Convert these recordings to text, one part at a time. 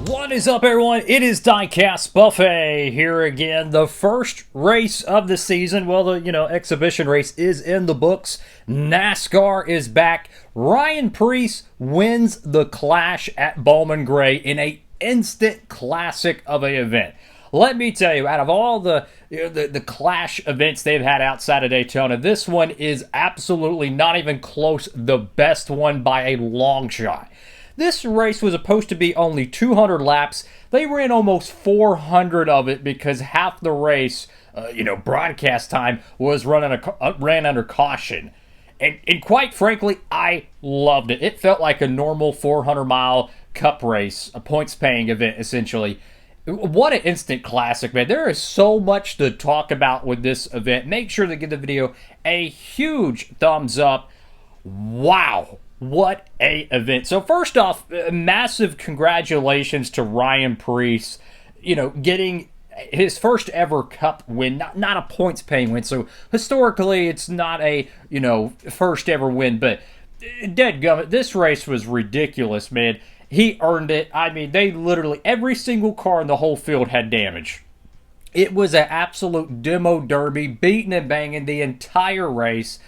What is up, everyone? It is Diecastbuffet here again. The first race of the season. Well, the exhibition race is in the books. NASCAR is back. Ryan Preece wins the Clash at Bowman Gray in a instant classic of an event. Let me tell you, out of all the Clash events they've had outside of Daytona, this one is absolutely not even close the best one by a long shot. This race was supposed to be only 200 laps. They ran almost 400 of it because half the race, broadcast time was ran under caution. And quite frankly, I loved it. It felt like a normal 400-mile cup race, a points-paying event, essentially. What an instant classic, man. There is so much to talk about with this event. Make sure to give the video a huge thumbs up. Wow. What a event. So first off, massive congratulations to Ryan Preece, getting his first ever cup win, not a points paying win. So historically, it's not a, first ever win, but dadgummit, this race was ridiculous, man. He earned it. I mean, they literally, every single car in the whole field had damage. It was an absolute demo derby, beating and banging the entire race.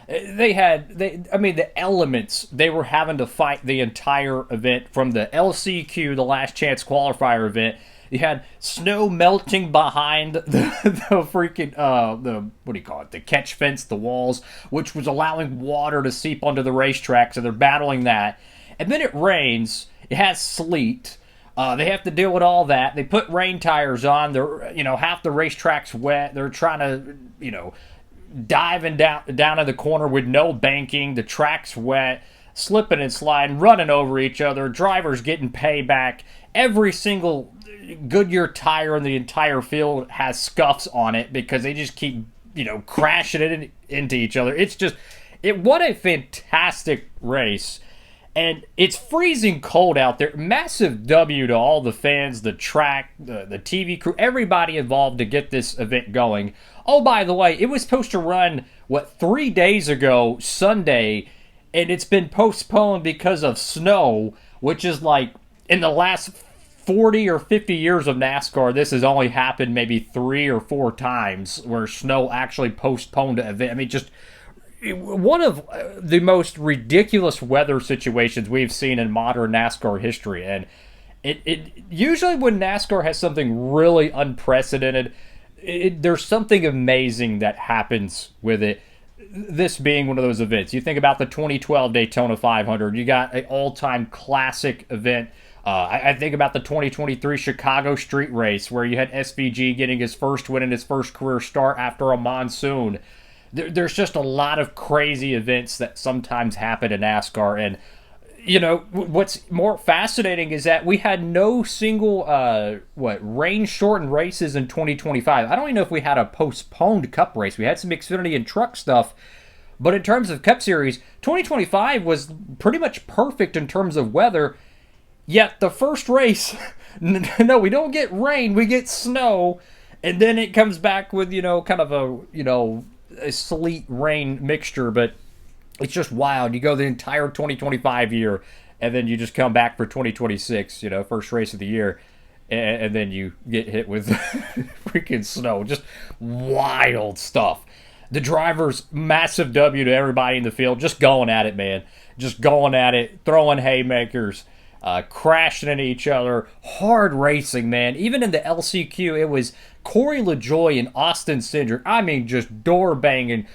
The elements they were having to fight the entire event, from the LCQ, the last chance qualifier event. You had snow melting behind the freaking the catch fence, the walls, which was allowing water to seep onto the racetrack. So they're battling that, and then it rains. It has sleet. They have to deal with all that. They put rain tires on. They're half the racetrack's wet. They're trying to diving down in the corner with no banking. The track's wet, slipping and sliding, running over each other. Drivers getting payback. Every single Goodyear tire in the entire field has scuffs on it because they just keep crashing it into each other. What a fantastic race. And it's freezing cold out there. Massive W to all the fans, the track, the TV crew, everybody involved to get this event going. Oh, by the way, it was supposed to run, 3 days ago, Sunday, and it's been postponed because of snow, which is like, in the last 40 or 50 years of NASCAR, this has only happened maybe 3 or 4 times where snow actually postponed an event. I mean, just one of the most ridiculous weather situations we've seen in modern NASCAR history. And it usually when NASCAR has something really unprecedented, there's something amazing that happens with it. This being one of those events. You think about the 2012 Daytona 500. You got an all-time classic event. I think about the 2023 Chicago Street Race, where you had SVG getting his first win in his first career start after a monsoon. There's just a lot of crazy events that sometimes happen in NASCAR. And, what's more fascinating is that we had no single, rain-shortened races in 2025. I don't even know if we had a postponed Cup race. We had some Xfinity and truck stuff. But in terms of Cup Series, 2025 was pretty much perfect in terms of weather. Yet the first race, no, we don't get rain, we get snow. And then it comes back with, kind of a sleet rain mixture, but it's just wild. You go the entire 2025 year, and then you just come back for 2026, first race of the year, and then you get hit with freaking snow. Just wild stuff. The drivers, massive W to everybody in the field, just going at it, man. Just going at it, throwing haymakers, crashing into each other, hard racing, man. Even in the LCQ, it was Corey LaJoie and Austin Cindric. I mean, just door banging,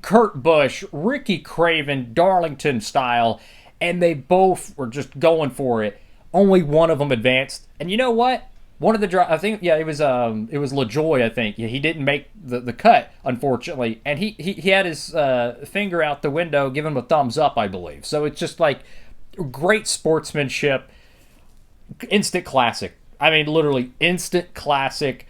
Kurt Busch, Ricky Craven, Darlington style, and they both were just going for it. Only one of them advanced, and you know what? One of the drivers, I think, it was LaJoie. I think he didn't make the cut, unfortunately, and he had his finger out the window, giving him a thumbs up, I believe. So it's just like great sportsmanship, instant classic. I mean, literally instant classic.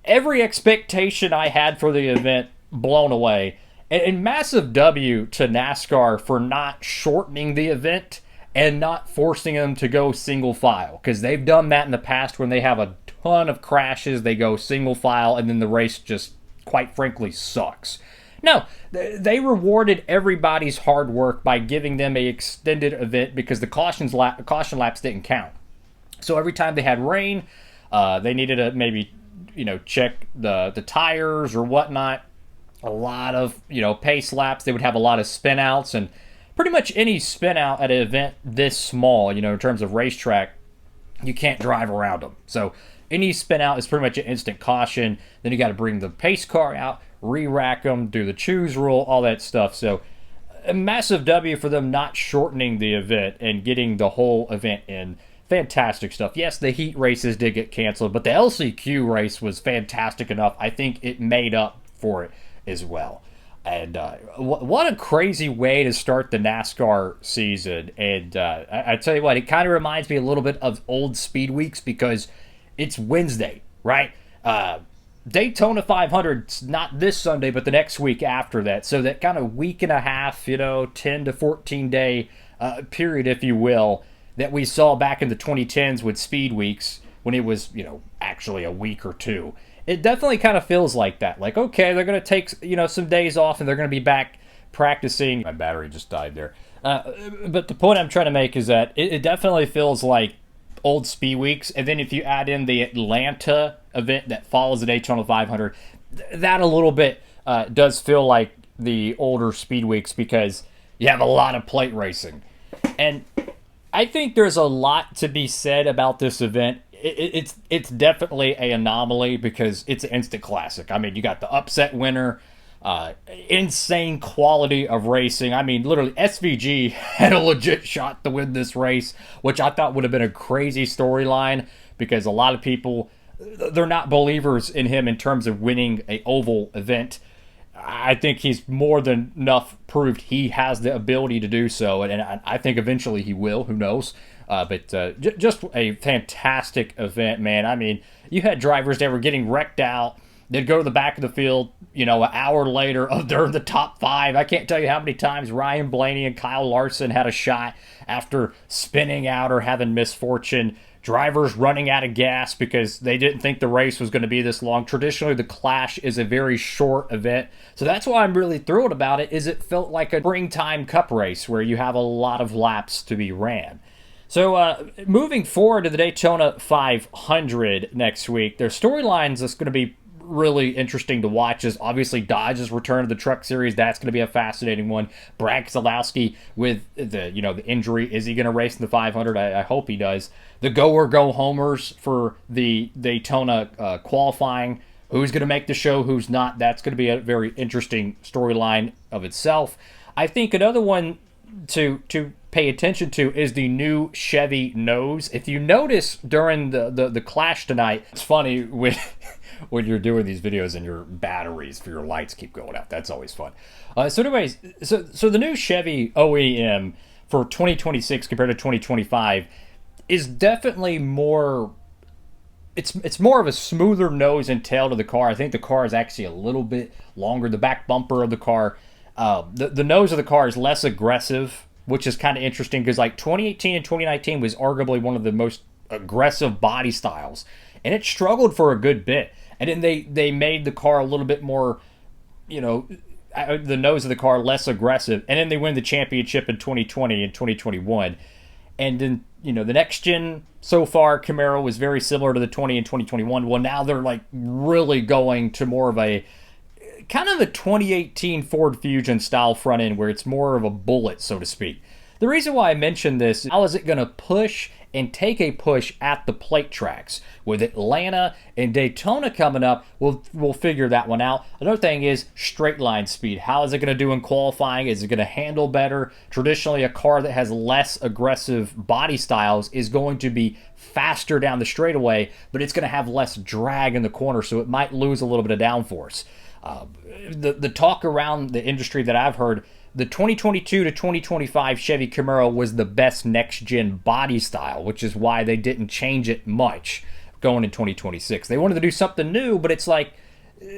Every expectation I had for the event blown away. And massive W to NASCAR for not shortening the event and not forcing them to go single file, because they've done that in the past when they have a ton of crashes. They go single file and then the race just, quite frankly, sucks. No, they rewarded everybody's hard work by giving them an extended event because the caution laps didn't count. So every time they had rain, they needed to maybe, check the tires or whatnot. A lot of, pace laps. They would have a lot of spin outs, and pretty much any spin out at an event this small, in terms of racetrack, you can't drive around them. So any spin out is pretty much an instant caution. Then you got to bring the pace car out, re-rack them, do the choose rule, all that stuff. So a massive W for them not shortening the event and getting the whole event in. Fantastic stuff. Yes, the heat races did get canceled, but the LCQ race was fantastic enough. I think it made up for it as well. And what a crazy way to start the NASCAR season. And I tell you what, it kind of reminds me a little bit of old Speed Weeks because it's Wednesday, right? Daytona 500's not this Sunday, but the next week after that. So that kind of week and a half, 10 to 14 day period, if you will, that we saw back in the 2010s with Speed Weeks when it was, actually a week or two. It definitely kind of feels like that. Like, okay, they're going to take, some days off and they're going to be back practicing. My battery just died there. But the point I'm trying to make is that it definitely feels like old Speed Weeks. And then if you add in the Atlanta event that follows the Daytona 500, that a little bit does feel like the older Speed Weeks because you have a lot of plate racing. And I think there's a lot to be said about this event. It's definitely an anomaly because it's an instant classic. I mean, you got the upset winner, insane quality of racing. I mean, literally, SVG had a legit shot to win this race, which I thought would have been a crazy storyline because a lot of people, they're not believers in him in terms of winning an oval event. I think he's more than enough proved he has the ability to do so, and I think eventually he will. Who knows? But just a fantastic event, man. I mean, you had drivers that were getting wrecked out. They'd go to the back of the field, an hour later, they're in the top 5. I can't tell you how many times Ryan Blaney and Kyle Larson had a shot after spinning out or having misfortune. Drivers running out of gas because they didn't think the race was going to be this long. Traditionally, the Clash is a very short event. So that's why I'm really thrilled about it, is it felt like a springtime cup race where you have a lot of laps to be ran. So moving forward to the Daytona 500 next week, there's storylines that's going to be really interesting to watch is obviously Dodge's return to the Truck Series. That's going to be a fascinating one. Brad Keselowski with the injury. Is he going to race in the 500? I hope he does. The go or go homers for the Daytona qualifying. Who's going to make the show? Who's not? That's going to be a very interesting storyline of itself. I think another one to pay attention to is the new Chevy nose. If you notice during the Clash tonight, it's funny when you're doing these videos and your batteries for your lights keep going out. That's always fun. So anyways, so the new Chevy OEM for 2026 compared to 2025 is definitely more... It's more of a smoother nose and tail to the car. I think the car is actually a little bit longer. The back bumper of the car, the nose of the car is less aggressive, which is kind of interesting because like 2018 and 2019 was arguably one of the most aggressive body styles, and it struggled for a good bit. And then they made the car a little bit more, the nose of the car less aggressive, and then they win the championship in 2020 and 2021. And then, the next gen so far, Camaro was very similar to the 20 and 2021. Well, now they're like really going to more of a kind of a 2018 Ford Fusion style front end where it's more of a bullet, so to speak. The reason why I mentioned this, how is it going to push and take a push at the plate tracks? With Atlanta and Daytona coming up, we'll figure that one out. Another thing is straight line speed. How is it going to do in qualifying? Is it going to handle better? Traditionally, a car that has less aggressive body styles is going to be faster down the straightaway, but it's going to have less drag in the corner, so it might lose a little bit of downforce. The talk around the industry that I've heard, the 2022 to 2025 Chevy Camaro was the best next-gen body style, which is why they didn't change it much going in 2026. They wanted to do something new, but it's like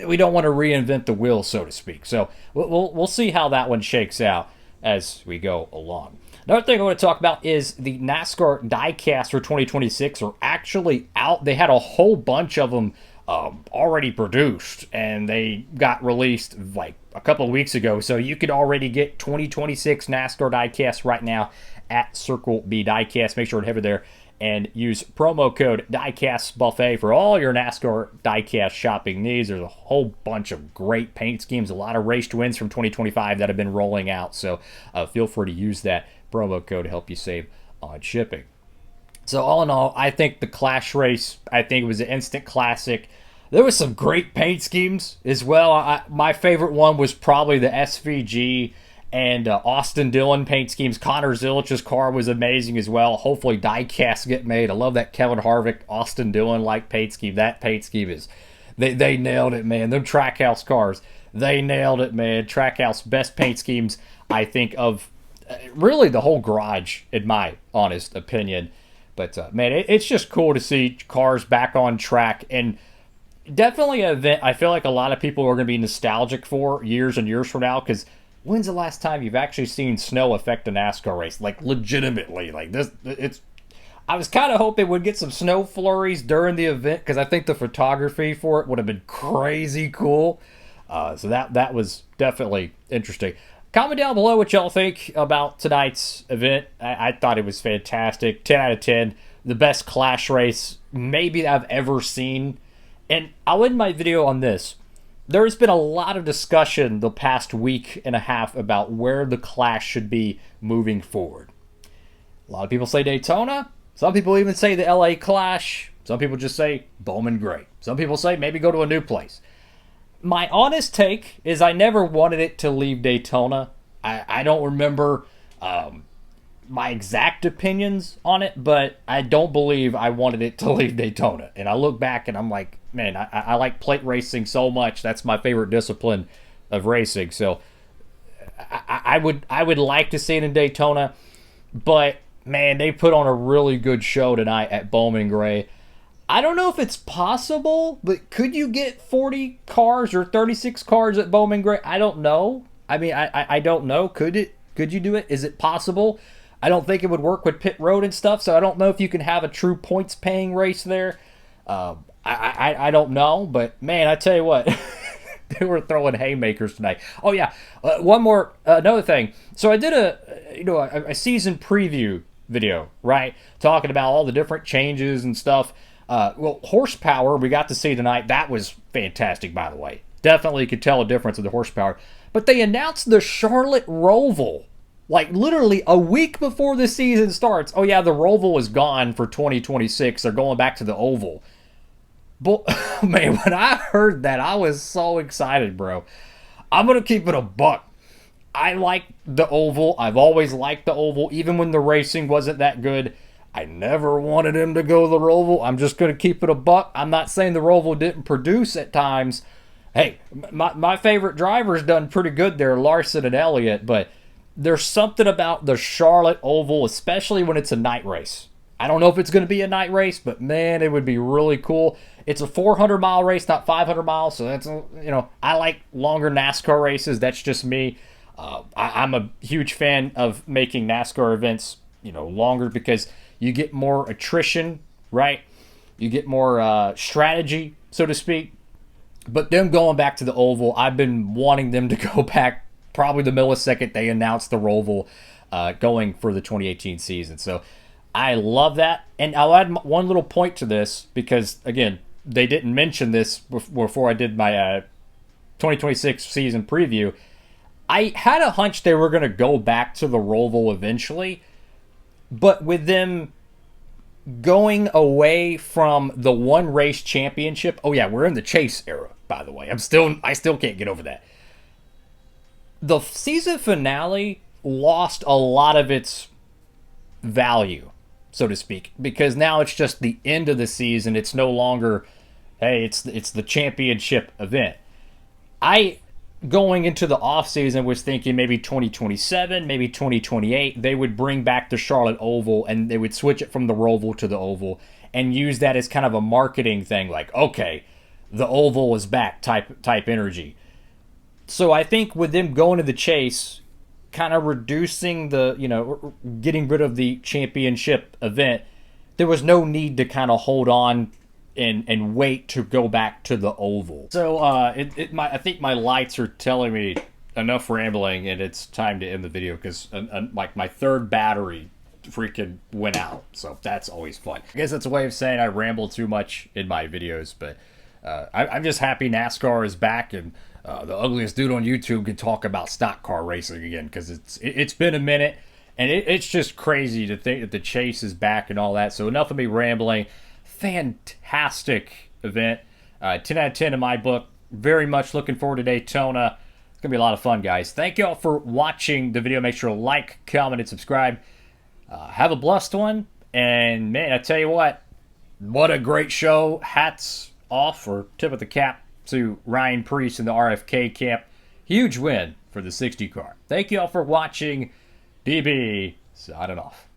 we don't want to reinvent the wheel, so to speak. So we'll see how that one shakes out as we go along. Another thing I want to talk about is the NASCAR Diecast for 2026 are actually out. They had a whole bunch of them already produced, and they got released like a couple of weeks ago, so you could already get 2026 NASCAR Diecast right now at Circle B Diecast. Make sure to head over there and use promo code Diecastbuffet for all your NASCAR diecast shopping needs. There's a whole bunch of great paint schemes, a lot of race to wins from 2025 that have been rolling out, so feel free to use that promo code to help you save on shipping. So all in all, I think the Clash race, I think it was an instant classic. There was some great paint schemes as well. My favorite one was probably the SVG and Austin Dillon paint schemes. Connor Zilich's car was amazing as well. Hopefully diecasts get made. I love that Kevin Harvick, Austin Dillon-like paint scheme. That paint scheme is, they nailed it, man. Them Trackhouse cars, they nailed it, man. Trackhouse, best paint schemes, I think, of really the whole garage, in my honest opinion. But, man, it's just cool to see cars back on track, and definitely an event I feel like a lot of people are going to be nostalgic for years and years from now, because when's the last time you've actually seen snow affect a NASCAR race? Like, legitimately. Like, this, it's... I was kind of hoping we'd get some snow flurries during the event, because I think the photography for it would have been crazy cool. So that was definitely interesting. Comment down below what y'all think about tonight's event. I thought it was fantastic. 10 out of 10. The best Clash race maybe I've ever seen. And I'll end my video on this. There's been a lot of discussion the past week and a half about where the Clash should be moving forward. A lot of people say Daytona. Some people even say the LA Clash. Some people just say Bowman Gray. Some people say maybe go to a new place. My honest take is I never wanted it to leave Daytona. I don't remember my exact opinions on it, but I don't believe I wanted it to leave Daytona. And I look back and I'm like, man, I like plate racing so much. That's my favorite discipline of racing. So I would like to see it in Daytona, but man, they put on a really good show tonight at Bowman Gray. I don't know if it's possible, but could you get 40 cars or 36 cars at Bowman Gray? I don't know. I mean, I don't know. Could you do it? Is it possible? I don't think it would work with pit road and stuff, so I don't know if you can have a true points-paying race there. I don't know, but man, I tell you what, they were throwing haymakers tonight. Oh yeah, another thing. So I did a season preview video, right, talking about all the different changes and stuff. Well, horsepower we got to see tonight. That was fantastic, by the way. Definitely could tell a difference in the horsepower. But they announced the Charlotte Roval, like literally a week before the season starts. Oh yeah, the Roval is gone for 2026. They're going back to the oval. But man, when I heard that, I was so excited, bro. I'm gonna keep it a buck. I like the oval. I've always liked the oval, even when the racing wasn't that good. I never wanted him to go the Roval. I'm just going to keep it a buck. I'm not saying the Roval didn't produce at times. Hey, my favorite driver's done pretty good there, Larson and Elliott, but there's something about the Charlotte Oval, especially when it's a night race. I don't know if it's going to be a night race, but man, it would be really cool. It's a 400-mile race, not 500 miles, so that's, I like longer NASCAR races. That's just me. I'm a huge fan of making NASCAR events, longer, because you get more attrition, right? You get more strategy, so to speak. But them going back to the oval, I've been wanting them to go back probably the millisecond they announced the Roval going for the 2018 season. So I love that. And I'll add one little point to this, because, again, they didn't mention this before I did my 2026 season preview. I had a hunch they were going to go back to the Roval eventually, but with them going away from the one race championship. Oh yeah, we're in the chase era, by the way. I still can't get over that. The season finale lost a lot of its value, so to speak, because now it's just the end of the season. It's no longer, hey, it's the championship event. Going into the offseason was thinking maybe 2027, maybe 2028, they would bring back the Charlotte Oval and they would switch it from the Roval to the Oval and use that as kind of a marketing thing, like, okay, the Oval is back type energy. So I think with them going to the chase, kind of reducing the, getting rid of the championship event, there was no need to kind of hold on and wait to go back to the oval. So I think my lights are telling me enough rambling, and it's time to end the video, because like my third battery freaking went out. So that's always fun. I guess that's a way of saying I ramble too much in my videos, but I'm just happy NASCAR is back, and the ugliest dude on YouTube can talk about stock car racing again, because it's been a minute, and it's just crazy to think that the chase is back and all that. So enough of me rambling. Fantastic event. 10 out of 10 in my book. Very much looking forward to Daytona. It's going to be a lot of fun, guys. Thank you all for watching the video. Make sure to like, comment, and subscribe. Have a blessed one. And, man, I tell you what a great show. Hats off, or tip of the cap to Ryan Preece in the RFK camp. Huge win for the 60 car. Thank you all for watching. DB signing off.